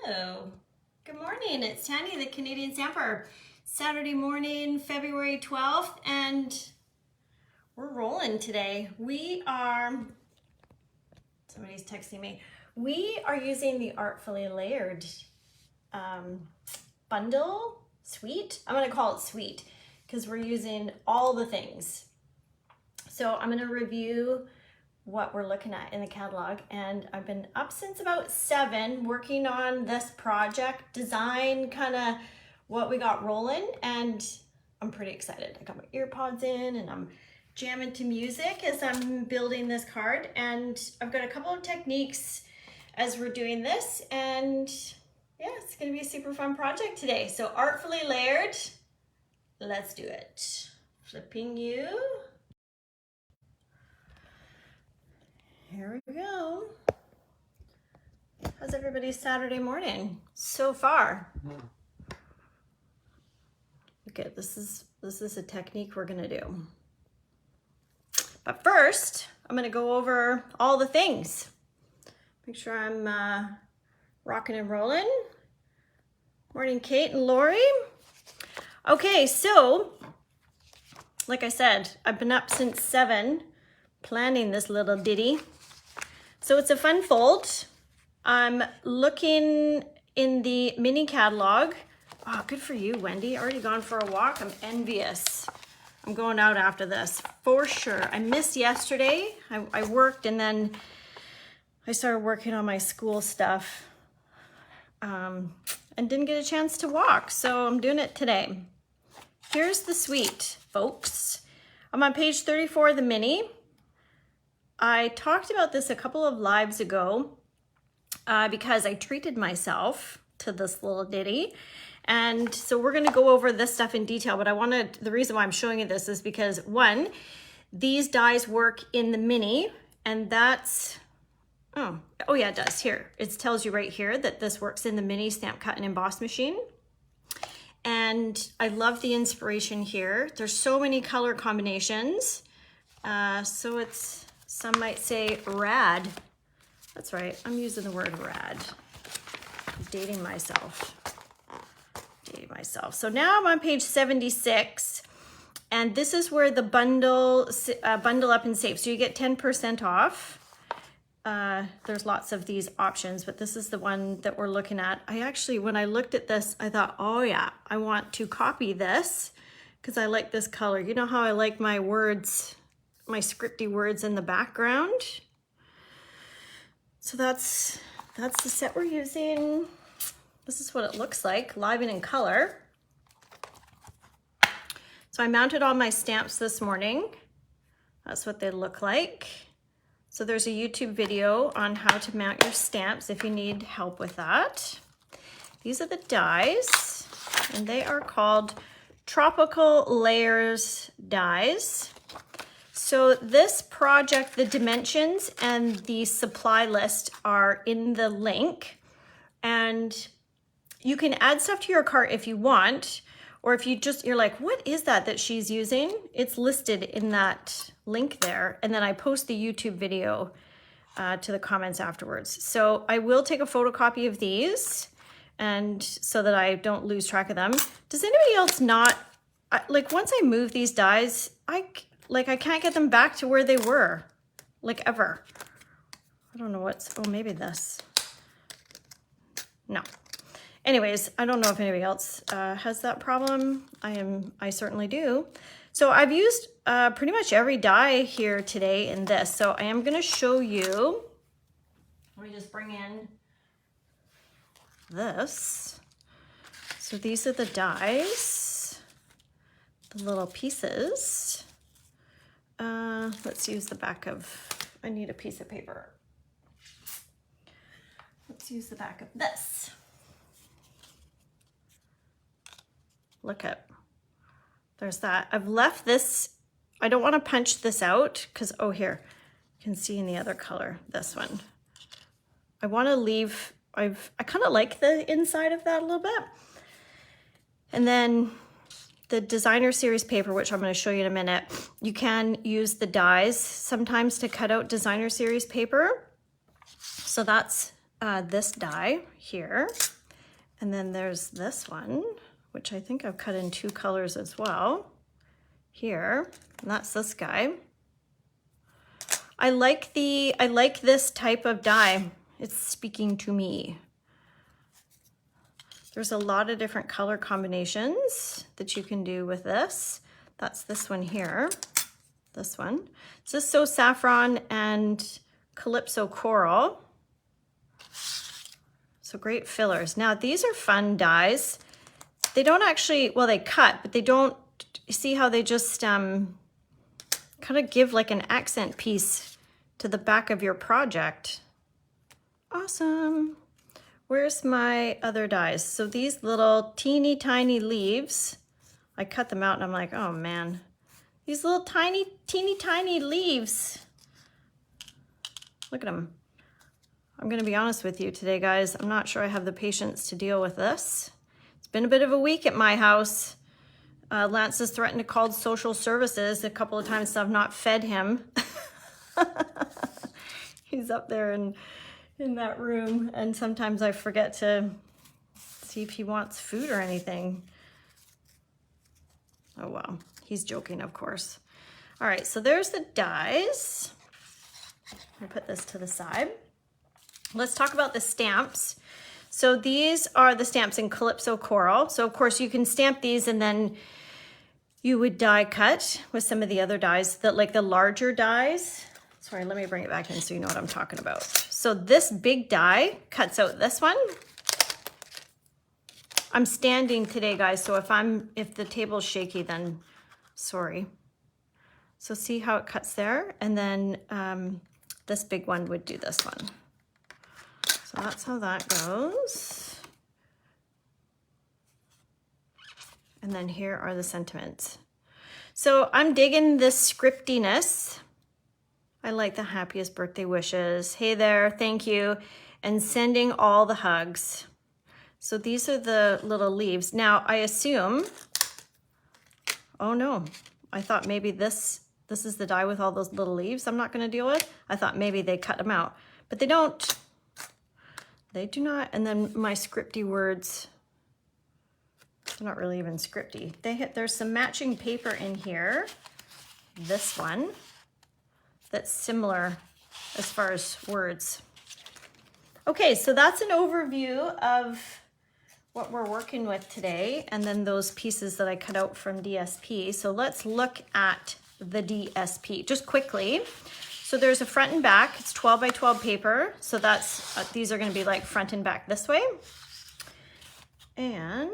Hello. Good morning. It's Tanny, the Canadian Stamper. Saturday morning, February 12th, and we're rolling today. Somebody's texting me. We are using the Artfully Layered bundle suite. I'm going to call it suite because we're using all the things. So I'm going to review what we're looking at in the catalog, and I've been up since about 7 working on this project design, kind of what we got rolling, and I'm pretty excited. I got my ear pods in and I'm jamming to music as I'm building this card, and I've got a couple of techniques as we're doing this, and yeah, it's gonna be a super fun project today. So Artfully Layered, let's do it. Flipping you. Here we go. How's everybody's Saturday morning so far? Okay, this is a technique we're gonna do. But first, I'm gonna go over all the things. Make sure I'm rocking and rolling. Morning, Kate and Lori. Okay, so like I said, I've been up since 7 planning this little ditty. So it's a fun fold. I'm looking in the mini catalog. Oh, good for you, Wendy. Already gone for a walk. I'm envious. I'm going out after this for sure. I missed yesterday. I worked and then I started working on my school stuff and didn't get a chance to walk. So I'm doing it today. Here's the suite, folks. I'm on page 34 of the mini. I talked about this a couple of lives ago because I treated myself to this little ditty. And so we're going to go over this stuff in detail, but the reason why I'm showing you this is because, one, these dies work in the mini, and that's, oh yeah, it does. Here, it tells you right here that this works in the mini stamp cut and emboss machine. And I love the inspiration here. There's so many color combinations. So it's, some might say rad. That's right, I'm using the word rad. I'm dating myself. So now I'm on page 76, and this is where the bundle up and save. So you get 10% off. There's lots of these options, but this is the one that we're looking at. I actually, when I looked at this, I thought, oh yeah, I want to copy this because I like this color. You know how I like my words, my scripty words in the background? So that's the set we're using. This is what it looks like, live and in color. So I mounted all my stamps this morning. That's what they look like. So there's a YouTube video on how to mount your stamps if you need help with that. These are the dies, and they are called Tropical Layers dies. So this project, the dimensions and the supply list are in the link, and you can add stuff to your cart if you want, or if you're like, what is that she's using? It's listed in that link there. And then I post the YouTube video to the comments afterwards. So I will take a photocopy of these, and so that I don't lose track of them. Does anybody else not, like once I move these dies, I can't get them back to where they were, like ever. I don't know oh, maybe this. No. Anyways, I don't know if anybody else has that problem. I certainly do. So I've used pretty much every die here today in this. So I am going to show you. Let me just bring in this. So these are the dies, the little pieces. Let's use the back of, I need a piece of paper. Let's use the back of this. Look at, there's that. I've left this, I don't want to punch this out because, oh here, you can see in the other color, this one. I want to leave, I kind of like the inside of that a little bit. And then the designer series paper, which I'm going to show you in a minute, you can use the dies sometimes to cut out designer series paper. So that's this die here. And then there's this one, which I think I've cut in 2 colors as well here. And that's this guy. I like this type of die. It's speaking to me. There's a lot of different color combinations that you can do with this. That's this one here, this one. This is So Saffron and Calypso Coral. So great fillers. Now these are fun dies. They don't actually, well, they cut, but they don't, see how they just kind of give like an accent piece to the back of your project. Awesome. Where's my other dies? So these little teeny tiny leaves, I cut them out and I'm like, oh man, these little teeny tiny leaves. Look at them. I'm gonna be honest with you today, guys. I'm not sure I have the patience to deal with this. It's been a bit of a week at my house. Lance has threatened to call social services a couple of times, so I've not fed him. He's up there in that room, and sometimes I forget to see if he wants food or anything. Oh well, he's joking, of course. All right, so there's the dies. I'll put this to the side. Let's talk about the stamps. So these are the stamps in Calypso Coral. So of course you can stamp these and then you would die cut with some of the other dies, that like the larger dies. Sorry, let me bring it back in so you know what I'm talking about. So this big die cuts out this one. I'm standing today, guys, so if the table's shaky, then sorry. So see how it cuts there? And then this big one would do this one. So that's how that goes. And then here are the sentiments. So I'm digging this scriptiness. I like the happiest birthday wishes. Hey there, thank you. And sending all the hugs. So these are the little leaves. Now I assume, oh no, I thought maybe this is the die with all those little leaves I'm not gonna deal with. I thought maybe they cut them out, but they don't. They do not. And then my scripty words, they're not really even scripty. There's some matching paper in here. This one, that's similar as far as words. Okay, so that's an overview of what we're working with today, and then those pieces that I cut out from DSP. So let's look at the DSP just quickly. So there's a front and back. It's 12 by 12 paper. So that's these are going to be like front and back this way. And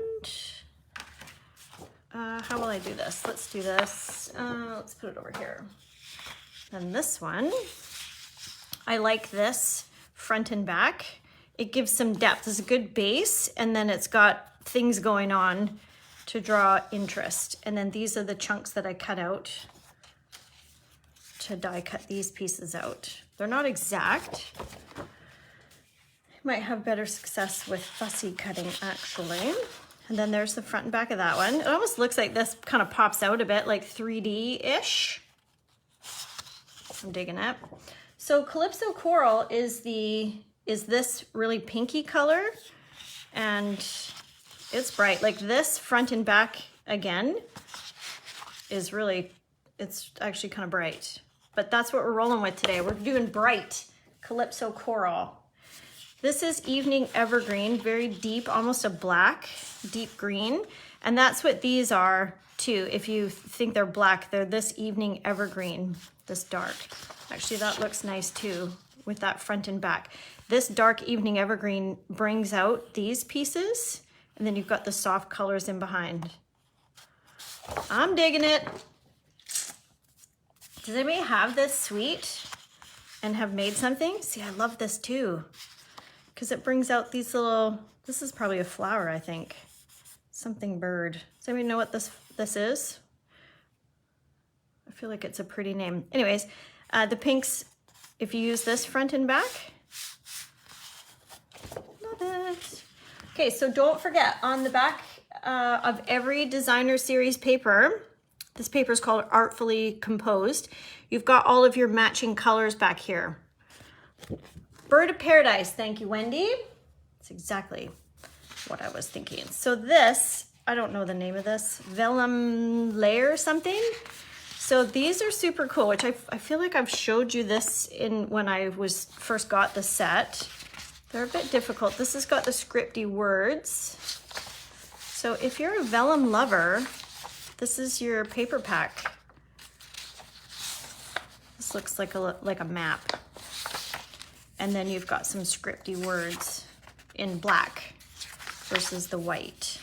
how will I do this? Let's do this. Let's put it over here. Then this one, I like this front and back. It gives some depth. It's a good base, and then it's got things going on to draw interest. And then these are the chunks that I cut out to die cut these pieces out. They're not exact. You might have better success with fussy cutting actually. And then there's the front and back of that one. It almost looks like this kind of pops out a bit, like 3D-ish. I'm digging it. So Calypso Coral is this really pinky color, and it's bright. Like this front and back again is really, it's actually kind of bright. But that's what we're rolling with today. We're doing bright Calypso Coral. This is Evening Evergreen, very deep, almost a black, deep green. And that's what these are too. If you think they're black, they're this Evening Evergreen, this dark. Actually, that looks nice too with that front and back. This dark Evening Evergreen brings out these pieces, and then you've got the soft colors in behind. I'm digging it. Does anybody have this sweet and have made something? See, I love this too, because it brings out these little, this is probably a flower, I think. Something bird. Does anybody know what this is? I feel like it's a pretty name. Anyways, the pinks, if you use this front and back, love it. Okay, so don't forget, on the back of every designer series paper, this paper is called Artfully Composed. You've got all of your matching colors back here. Bird of Paradise. Thank you, Wendy. That's exactly what I was thinking. So this, I don't know the name of this, vellum layer something. So these are super cool, which I feel like I've showed you this in when I first got the set. They're a bit difficult. This has got the scripty words. So if you're a vellum lover, this is your paper pack. This looks like a map. And then you've got some scripty words in black versus the white.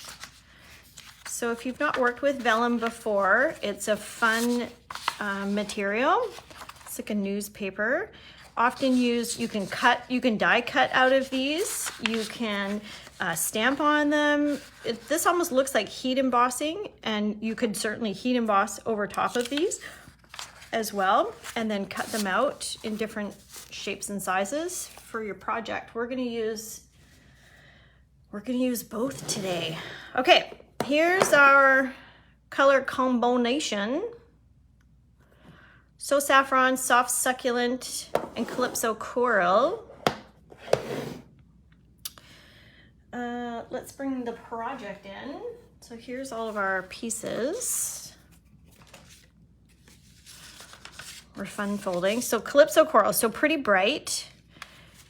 So if you've not worked with vellum before, it's a fun material. It's like a newspaper. Often used, you can die cut out of these. You can stamp on them. This almost looks like heat embossing, and you could certainly heat emboss over top of these as well, and then cut them out in different shapes and sizes for your project. We're gonna use both today. Okay, here's our color combination. So Saffron, Soft Succulent, and Calypso Coral. Let's bring the project in. So here's all of our pieces. We're fun folding. So Calypso Coral, so pretty bright.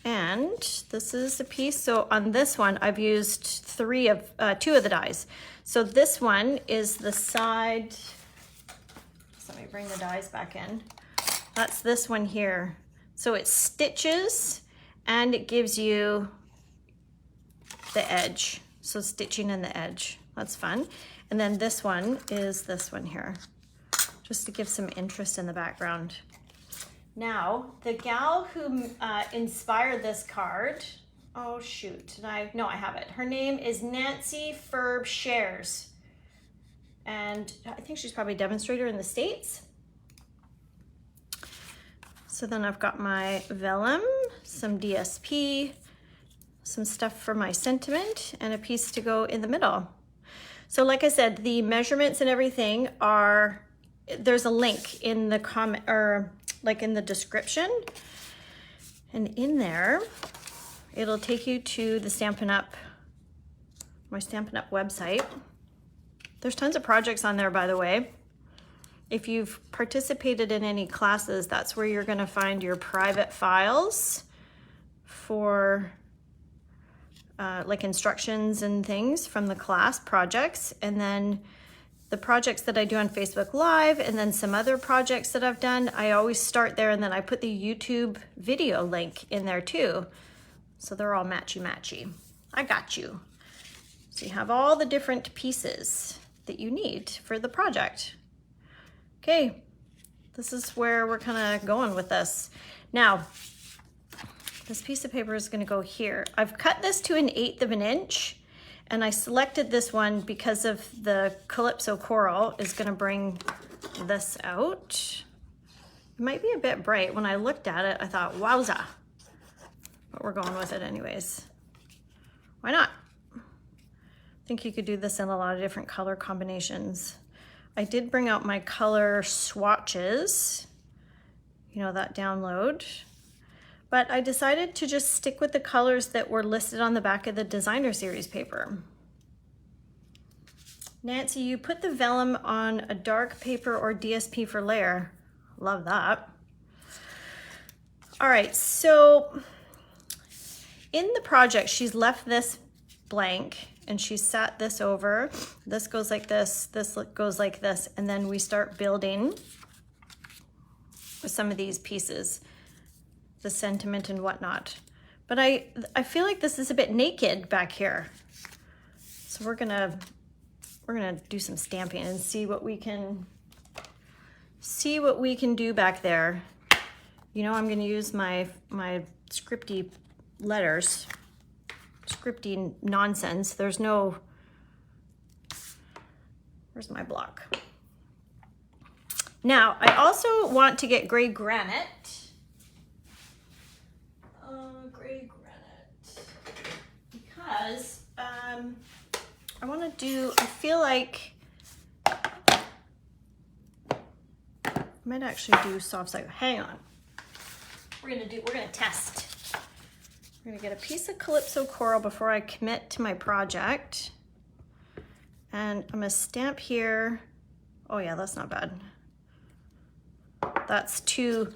And this is a piece. So on this one, I've used two of the dies. So this one is the side. So let me bring the dies back in. That's this one here. So it stitches and it gives you the edge. So stitching in the edge. That's fun. And then this one is this one here, just to give some interest in the background. Now, the gal who inspired this card, oh shoot, no, I have it. Her name is Nancy Ferb Shares. And I think she's probably a demonstrator in the States. So then I've got my vellum, some DSP, some stuff for my sentiment, and a piece to go in the middle. So like I said, the measurements and everything there's a link in the comment, or like in the description. And in there, it'll take you to the Stampin' Up, my Stampin' Up website. There's tons of projects on there, by the way. If you've participated in any classes, that's where you're gonna find your private files for like instructions and things from the class projects. And then the projects that I do on Facebook Live, and then some other projects that I've done, I always start there, and then I put the YouTube video link in there too. So they're all matchy-matchy. I got you. So you have all the different pieces that you need for the project. Okay, this is where we're kind of going with this. Now, this piece of paper is gonna go here. I've cut this to 1/8 of an inch, and I selected this one because of the Calypso Coral is gonna bring this out. It might be a bit bright. When I looked at it, I thought, wowza. But we're going with it anyways. Why not? I think you could do this in a lot of different color combinations. I did bring out my color swatches, you know, that download. But I decided to just stick with the colors that were listed on the back of the designer series paper. Nancy, you put the vellum on a dark paper or DSP for layer. Love that. All right, so in the project, she's left this blank and she sat this over. This goes like this goes like this, and then we start building with some of these pieces, the sentiment and whatnot. But I feel like this is a bit naked back here. So we're gonna do some stamping and see what we can do back there. You know, I'm gonna use my scripty letters, scripty nonsense. There's no, where's my block? Now, I also want to get gray granite. Gray granite. Because I want to do, I feel like I might actually do soft side. Hang on. We're gonna test. I'm gonna get a piece of Calypso coral before I commit to my project. And I'm gonna stamp here. Oh yeah, that's not bad. That's too,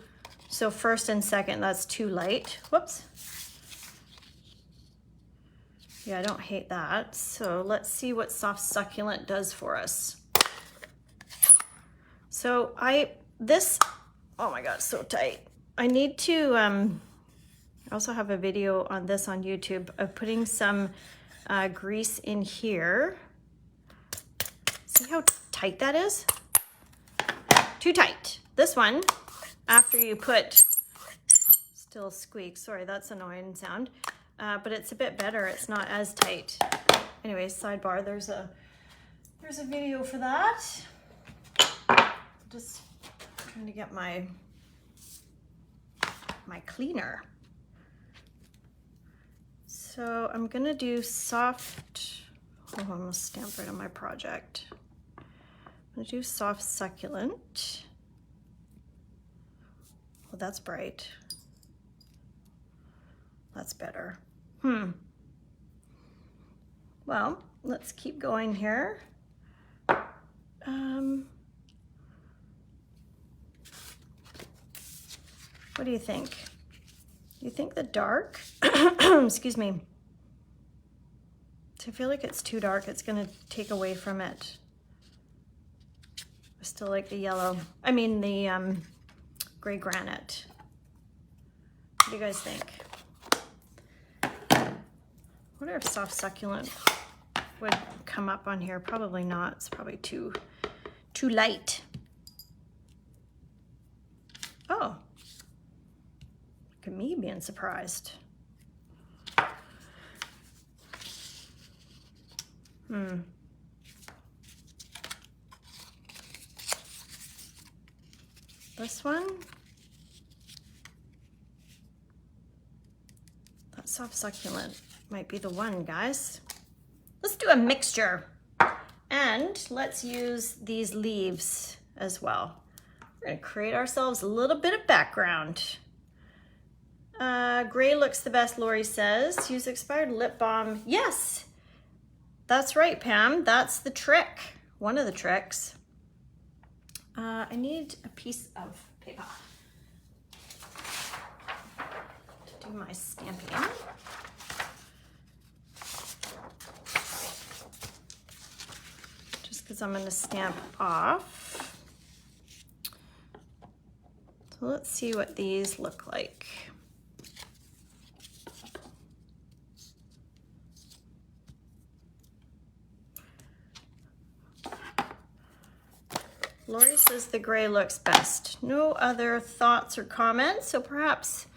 so first and second, that's too light. Whoops. Yeah, I don't hate that. So let's see what Soft Succulent does for us. So oh my God, it's so tight. I need to, I also have a video on this on YouTube of putting some grease in here. See how tight that is? Too tight. This one, after you put, still squeaks, sorry, that's an annoying sound, but it's a bit better. It's not as tight. Anyways, sidebar, there's a video for that. Just trying to get my cleaner. So I'm gonna do soft, oh, I'm gonna stamp right on my project. I'm gonna do Soft Succulent. Oh, that's bright. That's better. Well, let's keep going here. What do you think? You think the dark, excuse me. So I feel like it's too dark. It's gonna take away from it. I still like the yellow. I mean the gray granite. What do you guys think? I wonder if Soft Succulent would come up on here. Probably not. It's probably too light. Oh. Look at me being surprised. This one. That Soft Succulent might be the one, guys. Let's do a mixture. And let's use these leaves as well. We're gonna create ourselves a little bit of background. Gray looks the best, Lori says. Use expired lip balm. Yes, that's right, Pam. That's the trick. One of the tricks. I need a piece of paper to do my stamping. Just because I'm going to stamp off. So let's see what these look like. Lori says the gray looks best. No other thoughts or comments, so perhaps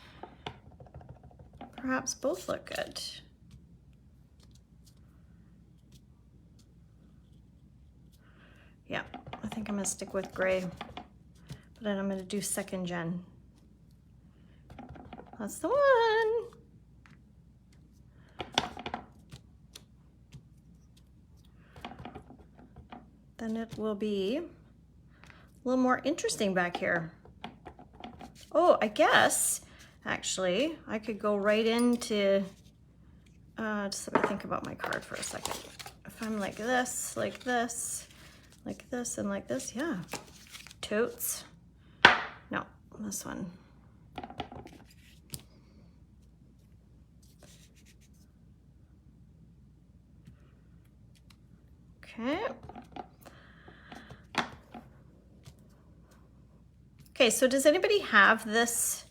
both look good. Yeah, I think I'm gonna stick with gray, but then I'm gonna do second gen. That's the one. Then it will be a little more interesting back here. Oh, I guess, actually, I could go right into, just let me think about my card for a second. If I'm like this, like this, like this, and like this, yeah. Totes. No, this one. Okay. Okay, so does anybody have this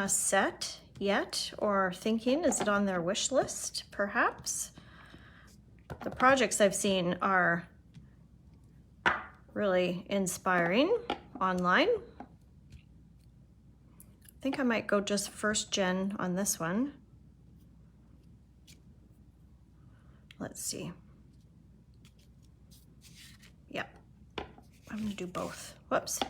set yet, or thinking, is it on their wish list, perhaps? The projects I've seen are really inspiring online. I think I might go just first gen on this one. Let's see. Yep, I'm gonna do both. Whoops.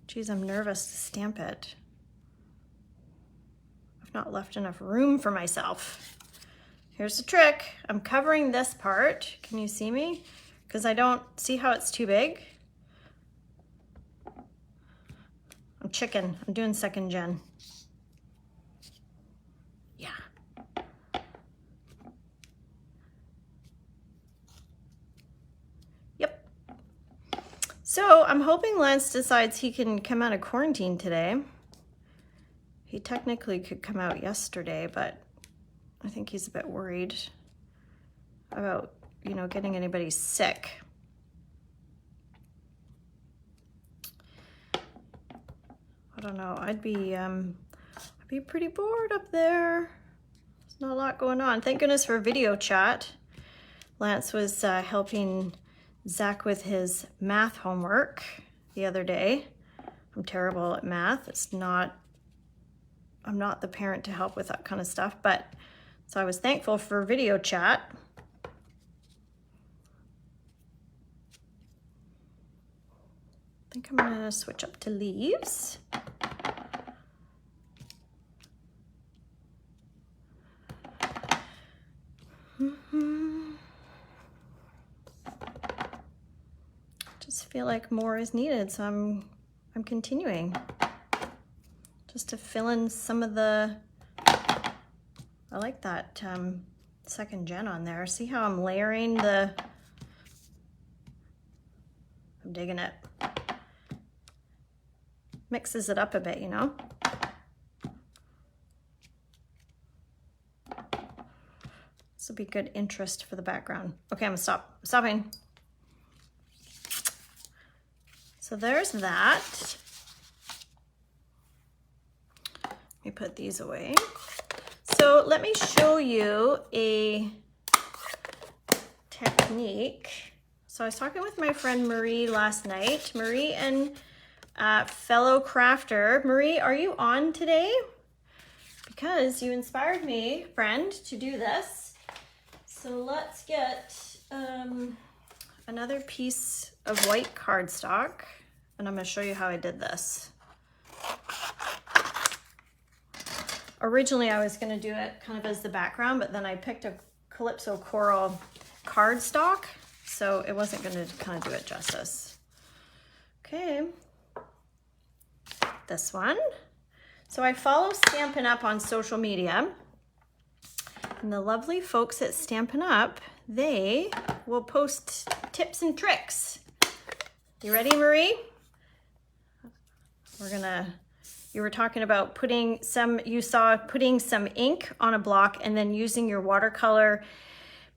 Geez, I'm nervous to stamp it. I've not left enough room for myself. Here's the trick. I'm covering this part. Can you see me? Because I don't see how it's too big. I'm chicken. I'm doing 2nd gen. Yeah. Yep. So I'm hoping Lance decides he can come out of quarantine today. He technically could come out yesterday, but I think he's a bit worried about, you know, getting anybody sick. I don't know. I'd be pretty bored up there. There's not a lot going on. Thank goodness for video chat. Lance was helping Zach with his math homework the other day. I'm terrible at math. I'm not the parent to help with that kind of stuff, but so I was thankful for video chat. I think I'm gonna switch up to leaves. Just feel like more is needed, so I'm continuing just to fill in some of the. I like that 2nd gen on there. See how I'm layering the. I'm digging it. Mixes it up a bit, you know. This will be good interest for the background. Okay, I'm stopping. So there's that. Let me put these away. So let me show you a technique. So I was talking with my friend Marie last night. Marie and fellow crafter. Marie, are you on today? Because you inspired me, friend, to do this. So let's get another piece of white cardstock, and I'm going to show you how I did this. Originally, I was going to do it kind of as the background, but then I picked a Calypso Coral cardstock, so it wasn't going to kind of do it justice. Okay. This one. So I follow Stampin' Up on social media, and the lovely folks at Stampin' Up, they will post tips and tricks. You ready, Marie? You were talking about putting some ink on a block and then using your watercolor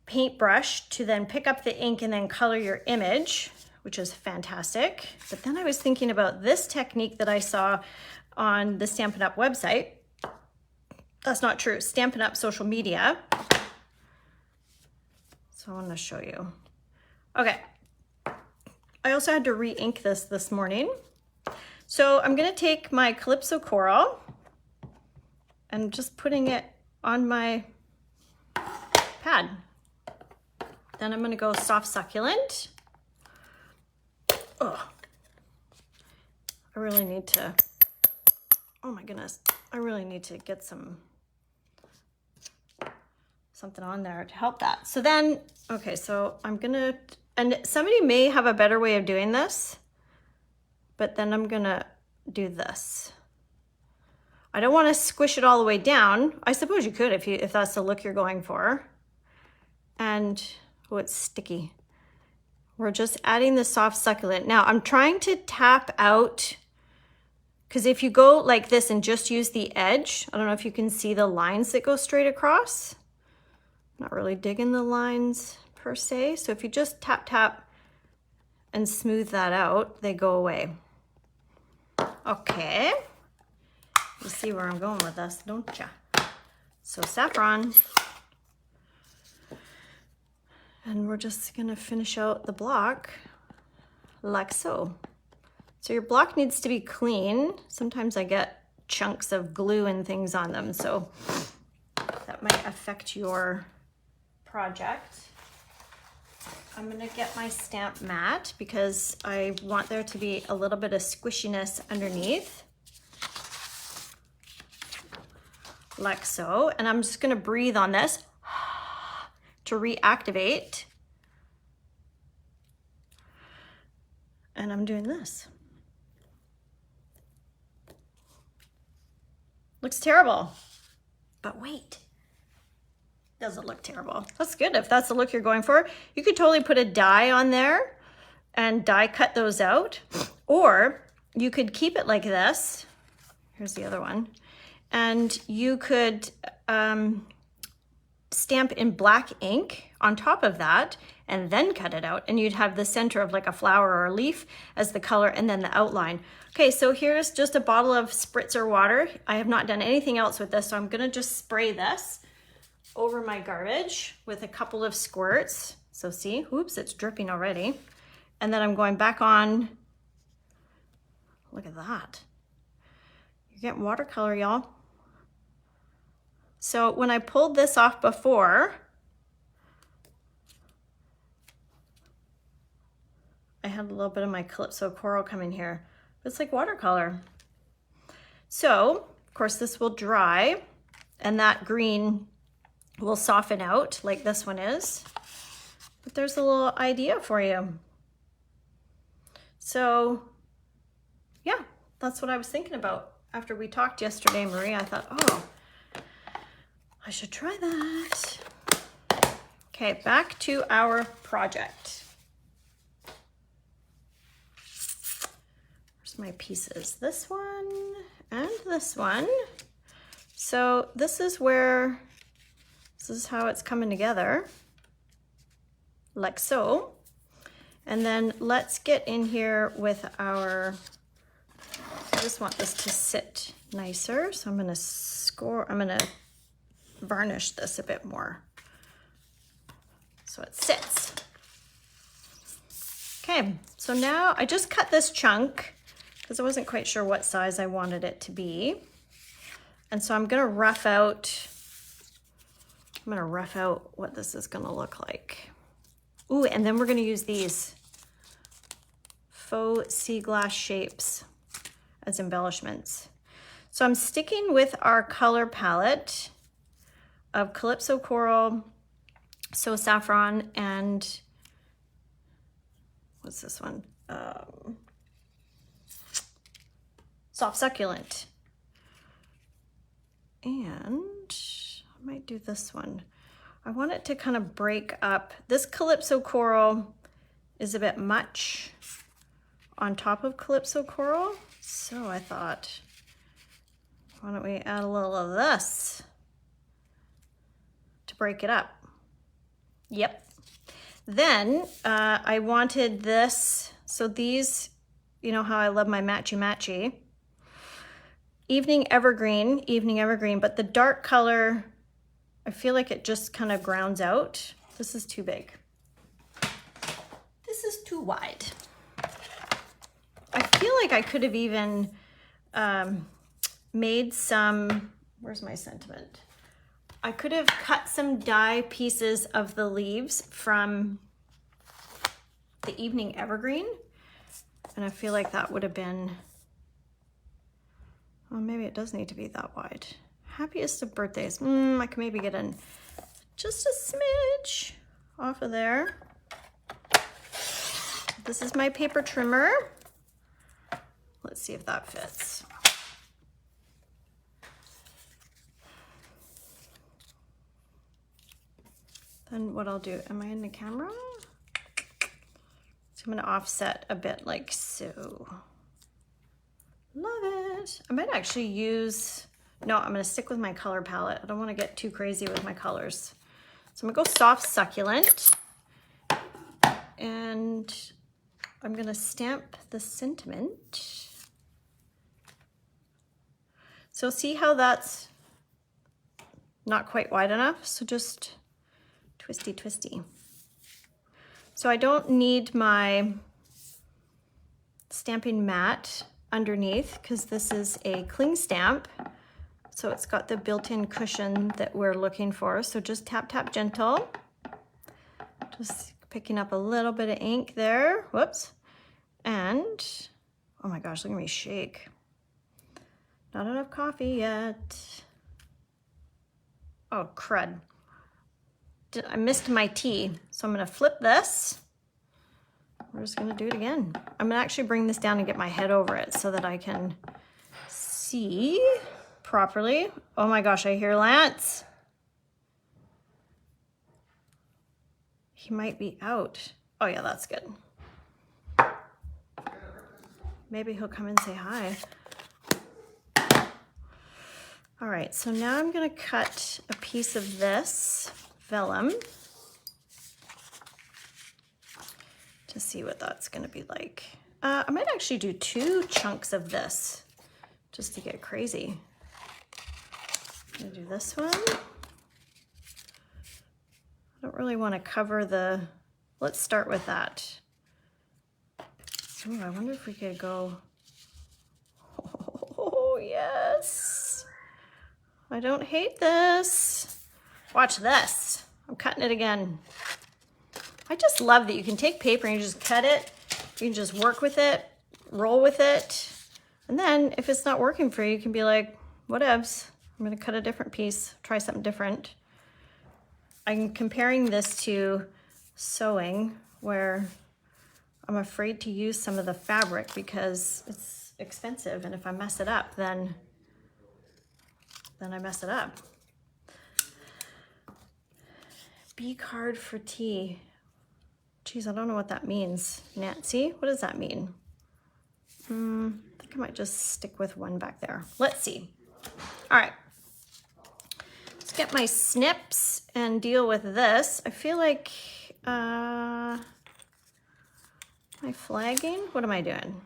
paintbrush to then pick up the ink and then color your image, which is fantastic. But then I was thinking about this technique that I saw on the Stampin' Up website. That's not true, Stampin' Up social media. So I want to show you. Okay, I also had to re-ink this morning. So I'm gonna take my Calypso Coral and just putting it on my pad. Then I'm gonna go Soft Succulent. Oh, I really need to, oh my goodness, I really need to get something on there to help that. So then, okay, so I'm gonna, and somebody may have a better way of doing this, but then I'm gonna do this. I don't want to squish it all the way down. I suppose you could if that's the look you're going for. And oh, it's sticky. We're just adding the Soft Succulent. Now I'm trying to tap out, because if you go like this and just use the edge, I don't know if you can see the lines that go straight across. Not really digging the lines per se. So if you just tap, tap and smooth that out, they go away. Okay. You see where I'm going with this, don't ya? So saffron. And we're just gonna finish out the block like so. So your block needs to be clean. Sometimes I get chunks of glue and things on them, so that might affect your project. I'm gonna get my stamp mat because I want there to be a little bit of squishiness underneath. Like so. And I'm just gonna breathe on this to reactivate. And I'm doing this. Looks terrible. But wait, doesn't look terrible. That's good if that's the look you're going for. You could totally put a die on there and die cut those out. Or you could keep it like this. Here's the other one. And you could stamp in black ink on top of that and then cut it out, and you'd have the center of like a flower or a leaf as the color and then the outline. Okay, so here's just a bottle of spritzer water. I have not done anything else with this, so I'm gonna just spray this over my garbage with a couple of squirts. So see, oops, it's dripping already. And then I'm going back on. Look at that. You're getting watercolor, y'all. So when I pulled this off before, I had a little bit of my Calypso coral coming here. It's like watercolor. So, of course, this will dry and that green will soften out like this one is. But there's a little idea for you. So, yeah, that's what I was thinking about. After we talked yesterday, Marie, I thought, oh, I should try that. Okay, back to our project. Where's my pieces? This one and this one. So this is how it's coming together, like so. And then let's get in here with our, I just want this to sit nicer. So I'm gonna varnish this a bit more so it sits. Okay, so now I just cut this chunk because I wasn't quite sure what size I wanted it to be. And so I'm gonna rough out what this is gonna look like. Ooh, and then we're gonna use these Faux Sea Glass shapes as embellishments. So I'm sticking with our color palette of Calypso Coral, So Saffron, and what's this one? Soft Succulent. And I might do this one. I want it to kind of break up. This Calypso Coral is a bit much on top of Calypso Coral. So I thought, why don't we add a little of this to break it up? Yep. Then I wanted this. So these, you know how I love my matchy-matchy. Evening Evergreen, but the dark color, I feel like it just kind of grounds out. This is too big. This is too wide. I feel like I could have even made some, where's my sentiment? I could have cut some die pieces of the leaves from the Evening Evergreen. And I feel like that would have been, well, maybe it does need to be that wide. Happiest of birthdays. I can maybe get in just a smidge off of there. This is my paper trimmer. Let's see if that fits. Then what I'll do, am I in the camera? So I'm gonna offset a bit like so. Love it. I might actually use, no, I'm gonna stick with my color palette. I don't wanna get too crazy with my colors. So I'm gonna go Soft Succulent, and I'm gonna stamp the sentiment. So see how that's not quite wide enough? So just twisty, twisty. So I don't need my stamping mat underneath because this is a cling stamp. So it's got the built-in cushion that we're looking for. So just tap, tap, gentle. Just picking up a little bit of ink there. Whoops. And, oh my gosh, look at me shake. Not enough coffee yet. Oh, crud. I missed my tea. So I'm gonna flip this. We're just gonna do it again. I'm gonna actually bring this down and get my head over it so that I can see. properly. Oh my gosh, I hear Lance. He might be out. Oh yeah, that's good. Maybe he'll come and say hi. All right, so now I'm gonna cut a piece of this vellum to see what that's gonna be like. I might actually do 2 chunks of this just to get crazy. I'm gonna do this one. I don't really wanna cover the, let's start with that. Ooh, I wonder if we could go, oh yes. I don't hate this. Watch this. I'm cutting it again. I just love that you can take paper and you just cut it. You can just work with it, roll with it. And then if it's not working for you, you can be like, whatevs. I'm gonna cut a different piece, try something different. I'm comparing this to sewing where I'm afraid to use some of the fabric because it's expensive. And if I mess it up, then I mess it up. B card for tea. Geez, I don't know what that means. Nancy, what does that mean? I think I might just stick with one back there. Let's see. All right. Let's get my snips and deal with this. I feel like, am I flagging? What am I doing?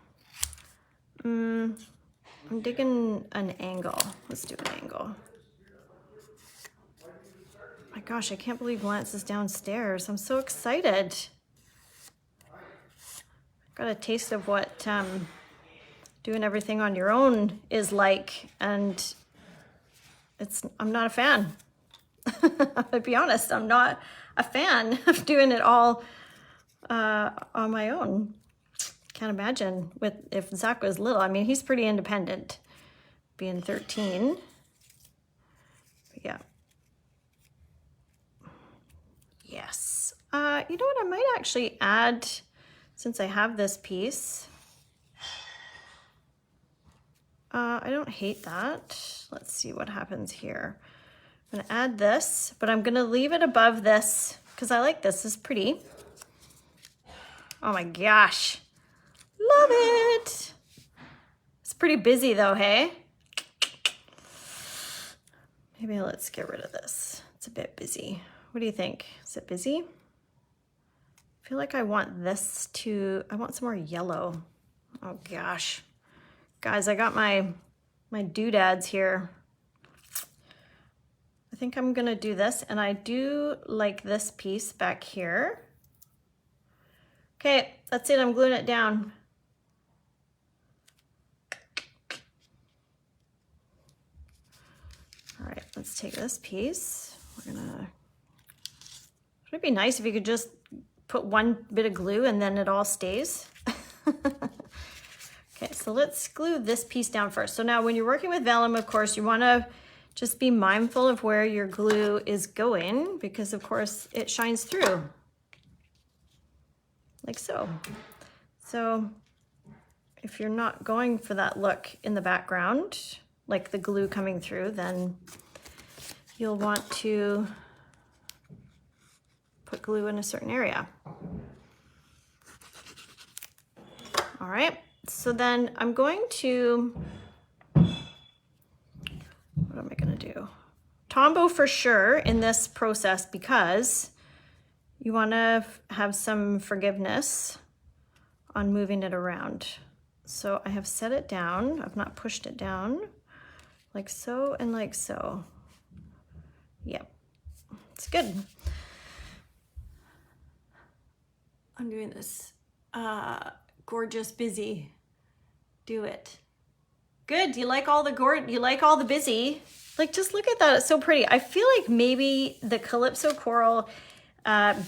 I'm digging an angle. Let's do an angle. My gosh, I can't believe Lance is downstairs. I'm so excited. Got a taste of what doing everything on your own is like, and I'm not a fan. I'll be honest, I'm not a fan of doing it all on my own. Can't imagine if Zach was little. I mean, he's pretty independent, being 13. But yeah. Yes. You know what? I might actually add, since I have this piece. I don't hate that. Let's see what happens here. I'm gonna add this, but I'm gonna leave it above this because I like this. It's pretty. Oh my gosh. Love it. It's pretty busy though, hey? Maybe let's get rid of this. It's a bit busy. What do you think? Is it busy? I feel like I want this to, I want some more yellow. Oh gosh. Guys, I got my doodads here. I think I'm gonna do this, and I do like this piece back here. Okay, that's it, I'm gluing it down. All right, let's take this piece. Would it be nice if you could just put one bit of glue and then it all stays? Okay, so let's glue this piece down first. So now when you're working with vellum, of course, you wanna just be mindful of where your glue is going because of course it shines through, like so. So if you're not going for that look in the background, like the glue coming through, then you'll want to put glue in a certain area. All right, so then I'm going to, what am I gonna do? Tombow for sure in this process because you wanna have some forgiveness on moving it around. So I have set it down, I've not pushed it down, like so and like so. Yep, it's good. I'm doing this gorgeous busy. Do it. Good. You like all the busy? Like, just look at that. It's so pretty. I feel like maybe the Calypso Coral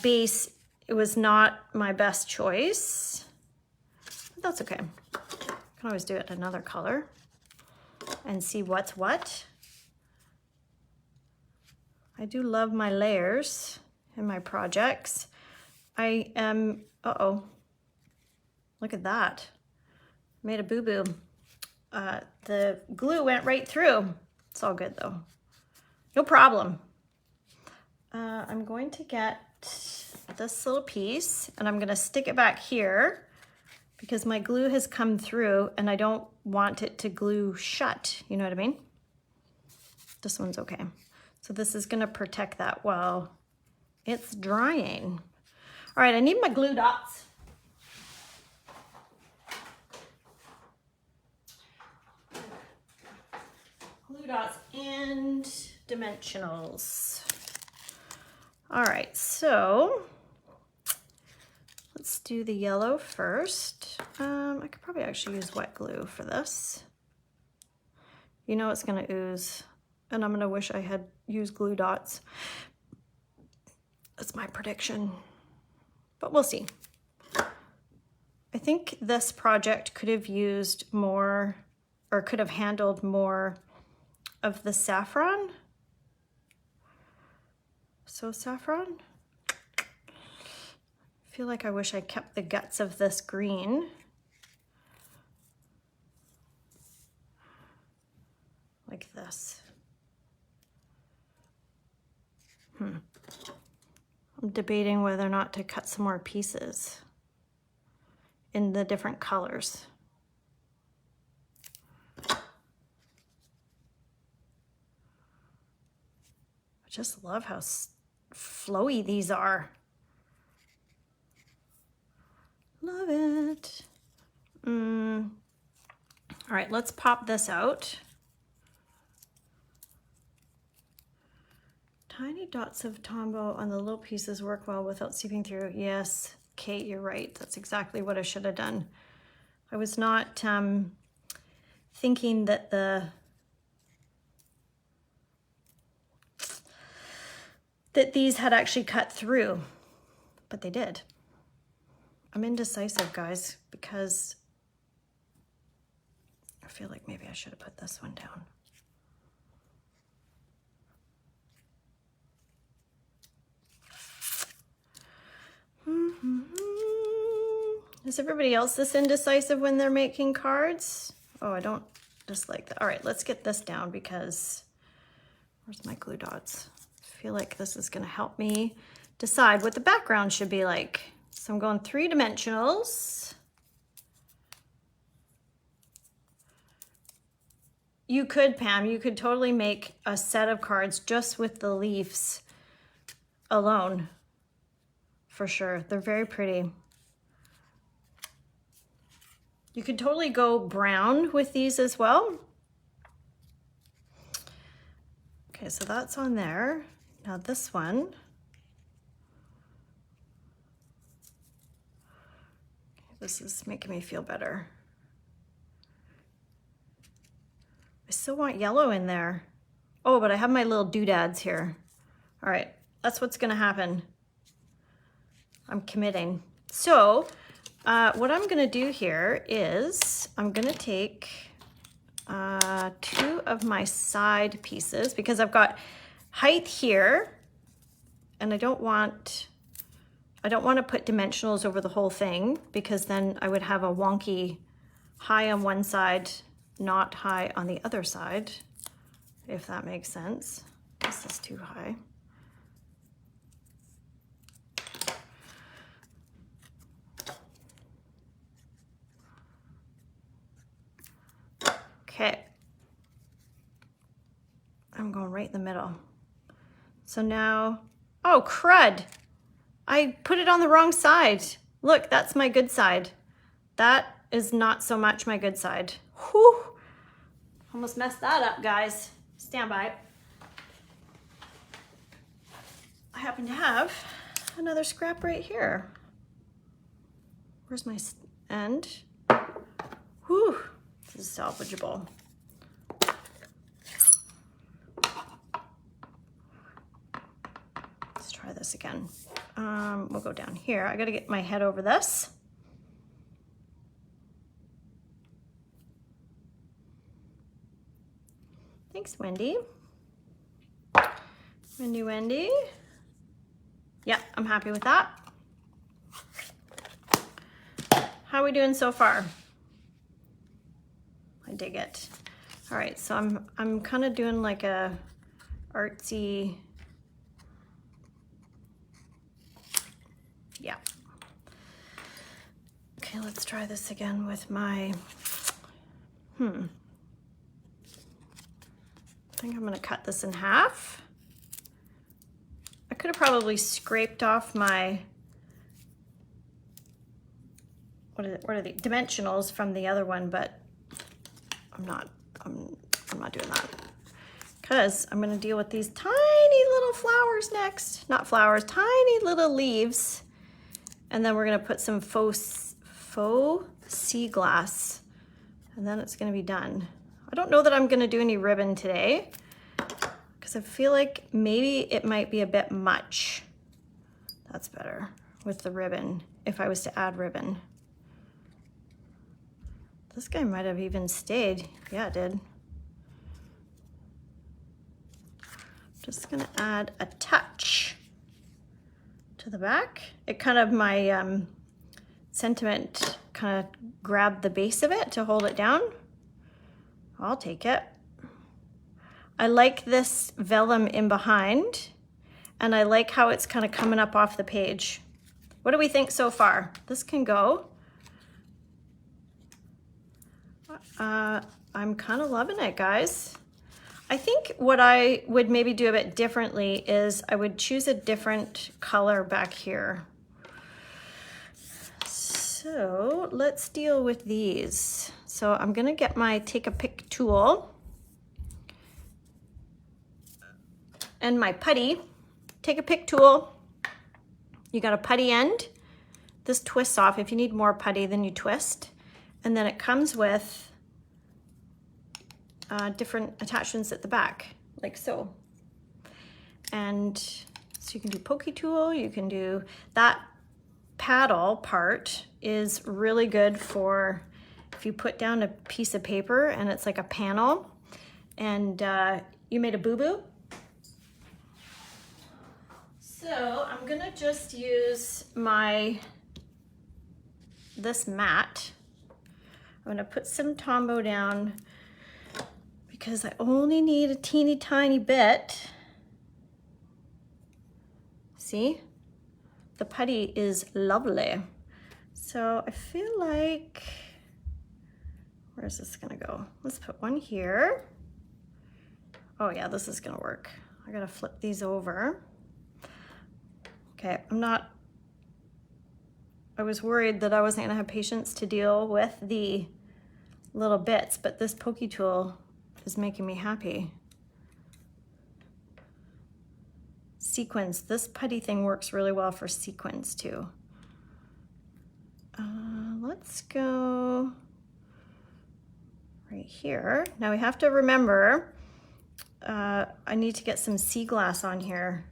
base, it was not my best choice. But that's okay. Can always do it in another color and see what's what. I do love my layers in my projects. I am, uh-oh, look at that. Made a boo-boo. The glue went right through. It's all good though. No problem. I'm going to get this little piece and I'm going to stick it back here because my glue has come through and I don't want it to glue shut. You know what I mean? This one's okay. So this is going to protect that while it's drying. All right, I need my glue dots. Glue dots and dimensionals. All right, so let's do the yellow first. I could probably actually use wet glue for this. You know it's gonna ooze, and I'm gonna wish I had used glue dots. That's my prediction, but we'll see. I think this project could have used more, or could have handled more of the saffron. So saffron. I feel like I wish I kept the guts of this green. Like this. I'm debating whether or not to cut some more pieces in the different colors. I just love how flowy these are. Love it. All right, let's pop this out. Tiny dots of Tombow on the little pieces work well without seeping through. Yes, Kate, you're right. That's exactly what I should have done. I was not thinking that these had actually cut through, but they did. I'm indecisive, guys, because I feel like maybe I should have put this one down. Is everybody else this indecisive when they're making cards? Oh, I don't dislike that. All right, let's get this down because where's my glue dots? I feel like this is going to help me decide what the background should be like. So I'm going 3 dimensionals. You could, Pam, you could totally make a set of cards just with the leaves alone. For sure, they're very pretty. You could totally go brown with these as well. Okay, so that's on there. Now this one. This is making me feel better. I still want yellow in there. Oh, but I have my little doodads here. All right, that's what's gonna happen. I'm committing. So what I'm gonna do here is I'm gonna take 2 of my side pieces because I've got height here and I don't want to put dimensionals over the whole thing because then I would have a wonky high on one side, not high on the other side, if that makes sense. This is too high. Okay, I'm going right in the middle. So now, oh crud, I put it on the wrong side. Look, that's my good side. That is not so much my good side. Whew, almost messed that up, guys. Stand by. I happen to have another scrap right here. Where's my end? Whew. This is salvageable. Let's try this again. We'll go down here. I gotta get my head over this. Thanks, Wendy. Wendy. Yeah, I'm happy with that. How are we doing so far? I dig it. All right, so I'm kind of doing like a artsy, yeah. Okay, let's try this again with my, I think I'm gonna cut this in half. I could have probably scraped off my, what are the dimensionals from the other one, but I'm not doing that because I'm gonna deal with these tiny little flowers next. Not flowers, tiny little leaves. And then we're gonna put some faux sea glass, and then it's gonna be done. I don't know that I'm gonna do any ribbon today because I feel like maybe it might be a bit much. That's better with the ribbon, if I was to add ribbon. This guy might have even stayed. Yeah, it did. Just gonna add a touch to the back. It kind of, my sentiment kind of grabbed the base of it to hold it down. I'll take it. I like this vellum in behind, and I like how it's kind of coming up off the page. What do we think so far? This can go. I'm kind of loving it, guys. I think what I would maybe do a bit differently is I would choose a different color back here. So let's deal with these. So I'm gonna get my take a pick tool and my putty. Take a pick tool. You got a putty end. This twists off. If you need more putty, then you twist. And then it comes with different attachments at the back, like so. And so you can do pokey tool, you can do that. Paddle part is really good for if you put down a piece of paper and it's like a panel and you made a boo-boo. So I'm gonna just use this mat. I'm gonna put some Tombow down because I only need a teeny tiny bit. See? The putty is lovely. So I feel like, where's this gonna go? Let's put one here. Oh yeah, this is gonna work. I gotta flip these over. Okay, I was worried that I wasn't gonna have patience to deal with the little bits, but this pokey tool is making me happy. Sequins, this putty thing works really well for sequins too. Let's go right here. Now we have to remember, I need to get some sea glass on here.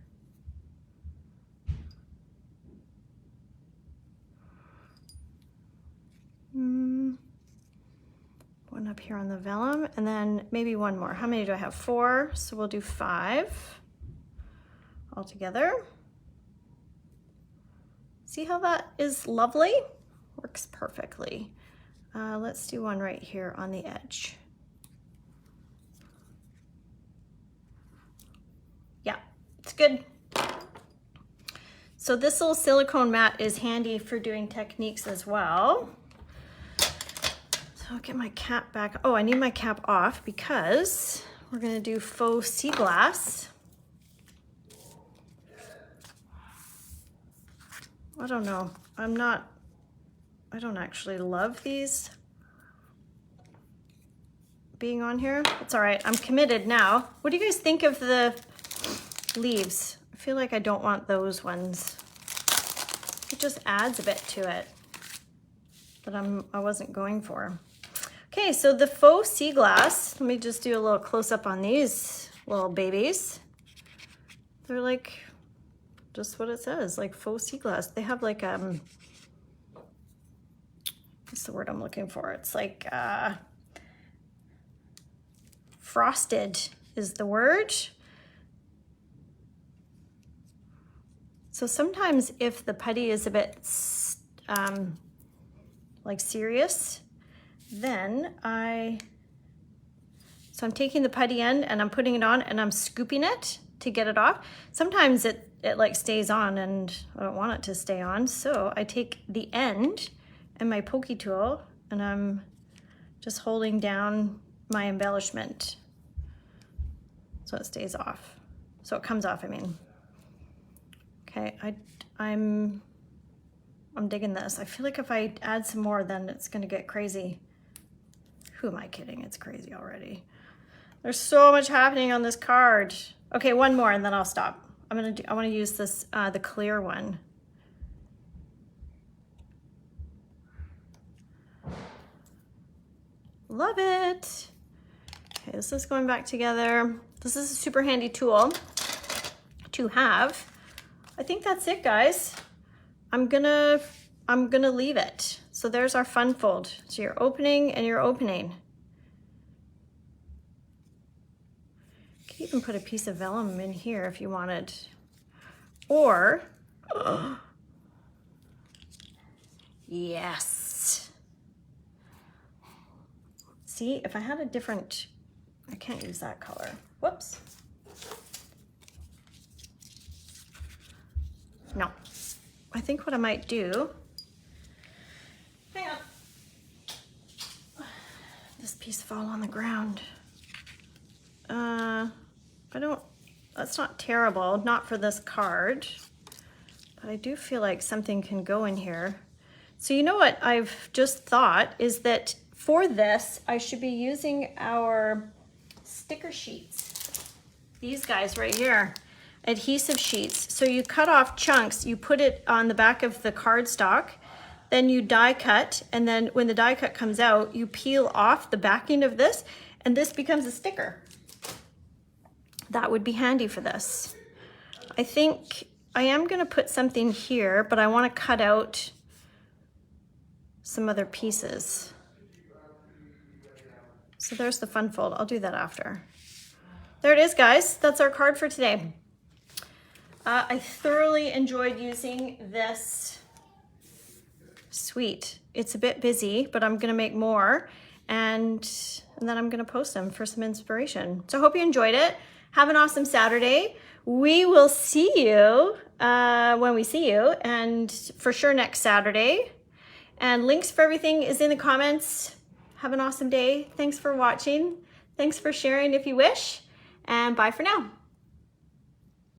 One up here on the vellum, and then maybe one more. How many do I have? 4, so we'll do 5 altogether. See how that is lovely? Works perfectly. Let's do one right here on the edge. Yeah, it's good. So this little silicone mat is handy for doing techniques as well. So I'll get my cap back. Oh, I need my cap off because we're gonna do faux sea glass. I don't know. I don't actually love these being on here. It's all right, I'm committed now. What do you guys think of the leaves? I feel like I don't want those ones. It just adds a bit to it that I wasn't going for. Okay, so the faux sea glass, let me just do a little close up on these little babies. They're like just what it says, like faux sea glass. They have like, what's the word I'm looking for? It's like frosted is the word. So sometimes if the putty is a bit like serious, then I So I'm taking the putty end and I'm putting it on and I'm scooping it to get it off. Sometimes it like stays on and I don't want it to stay on. So I take the end and my pokey tool and I'm just holding down my embellishment so it stays off. So it comes off, I mean. Okay, I'm digging this. I feel like if I add some more, then it's gonna get crazy. Who am I kidding? It's crazy already. There's so much happening on this card. Okay, one more and then I'll stop. I want to use this, the clear one. Love it. Okay, this is going back together. This is a super handy tool to have. I think that's it, guys. I'm gonna leave it. So there's our fun fold. So you're opening and you're opening. You could even put a piece of vellum in here if you wanted. Or, yes. See, if I had a different, I can't use that color. Whoops. No. I think what I might do, hang on. This piece fell on the ground. That's not terrible, not for this card, but I do feel like something can go in here. So you know what I've just thought is that for this, I should be using our sticker sheets. These guys right here, adhesive sheets. So you cut off chunks, you put it on the back of the cardstock, then you die cut, and then when the die cut comes out, you peel off the backing of this, and this becomes a sticker. That would be handy for this. I think I am gonna put something here, but I wanna cut out some other pieces. So there's the fun fold. I'll do that after. There it is, guys. That's our card for today. I thoroughly enjoyed using this suite. It's a bit busy, but I'm gonna make more and then I'm gonna post them for some inspiration. So I hope you enjoyed it. Have an awesome Saturday. We will see you when we see you, and for sure next Saturday. And links for everything is in the comments. Have an awesome day. Thanks for watching. Thanks for sharing if you wish, and bye for now.